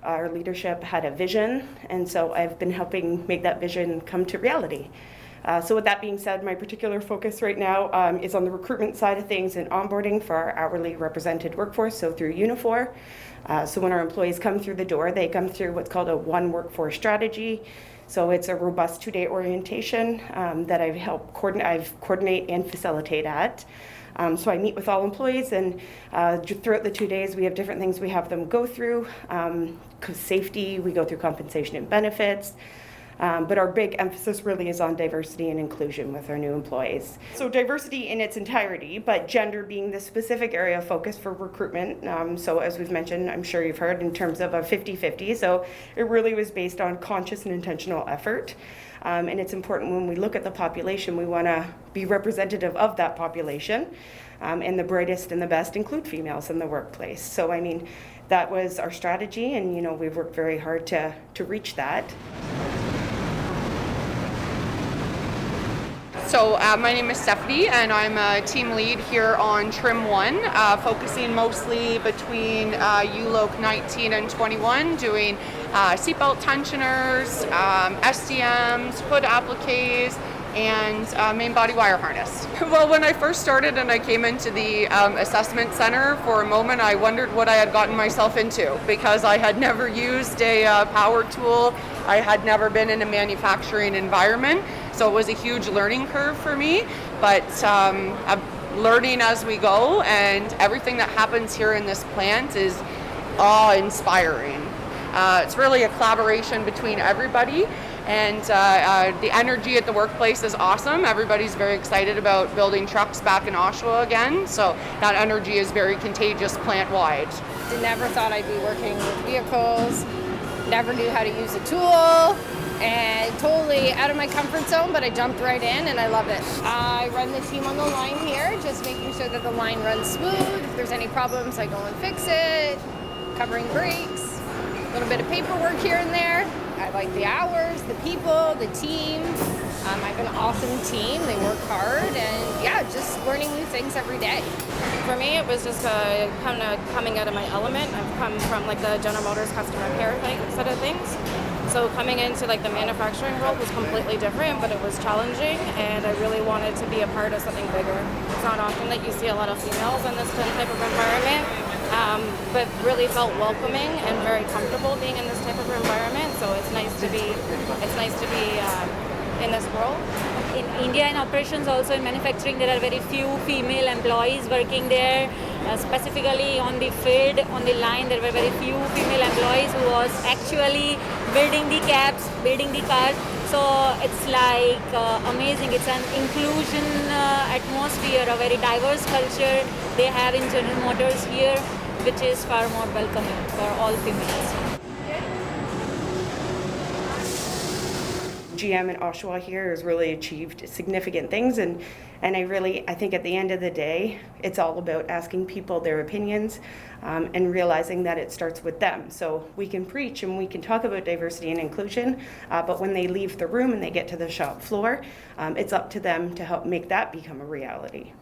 Our leadership had a vision, and so I've been helping make that vision come to reality. So with that being said, my particular focus right now is on the recruitment side of things and onboarding for our hourly represented workforce, so through Unifor. So when our employees come through the door, they come through what's called a One Workforce strategy. So it's a robust 2-day orientation that I've coordinate and facilitate at. So I meet with all employees, and throughout the 2 days we have different things we have them go through. Safety, we go through compensation and benefits. But our big emphasis really is on diversity and inclusion with our new employees. So diversity in its entirety, but gender being the specific area of focus for recruitment. So as we've mentioned, I'm sure you've heard, in terms of a 50-50. So it really was based on conscious and intentional effort. And it's important when we look at the population, we want to be representative of that population. And the brightest and the best include females in the workplace. So I mean, that was our strategy, and we've worked very hard to reach that. So my name is Stephanie, and I'm a team lead here on Trim 1, focusing mostly between ULOC 19 and 21, doing seatbelt tensioners, SDMs, hood appliques, and main body wire harness. Well, when I first started and I came into the assessment center, for a moment I wondered what I had gotten myself into, because I had never used a power tool. I had never been in a manufacturing environment, so it was a huge learning curve for me, but I'm learning as we go, and everything that happens here in this plant is awe-inspiring. It's really a collaboration between everybody, and the energy at the workplace is awesome. Everybody's very excited about building trucks back in Oshawa again, so that energy is very contagious plant-wide. I never thought I'd be working with vehicles, never knew how to use a tool, and totally out of my comfort zone, but I jumped right in and I love it. I run the team on the line here, just making sure that the line runs smooth. If there's any problems, I go and fix it, covering brakes, a little bit of paperwork here and there. I like the hours, the people, the team. I have an awesome team. They work hard, and yeah, just learning new things every day. For me, it was just kind of coming out of my element. I've come from like the General Motors customer care side of things. So coming into like the manufacturing world was completely different, but it was challenging, and I really wanted to be a part of something bigger. It's not often that you see a lot of females in this type of environment, but really felt welcoming and very comfortable being in this type of environment. So it's nice to be in this world. In India, in operations, also in manufacturing, there are very few female employees working there. Specifically on the field, on the line, there were very few female employees who was actually building the cabs, building the cars. So it's like amazing. It's an inclusion atmosphere, a very diverse culture they have in General Motors here, which is far more welcoming for all females. GM in Oshawa here has really achieved significant things, and I think at the end of the day, it's all about asking people their opinions and realizing that it starts with them. So we can preach and we can talk about diversity and inclusion, but when they leave the room and they get to the shop floor, it's up to them to help make that become a reality.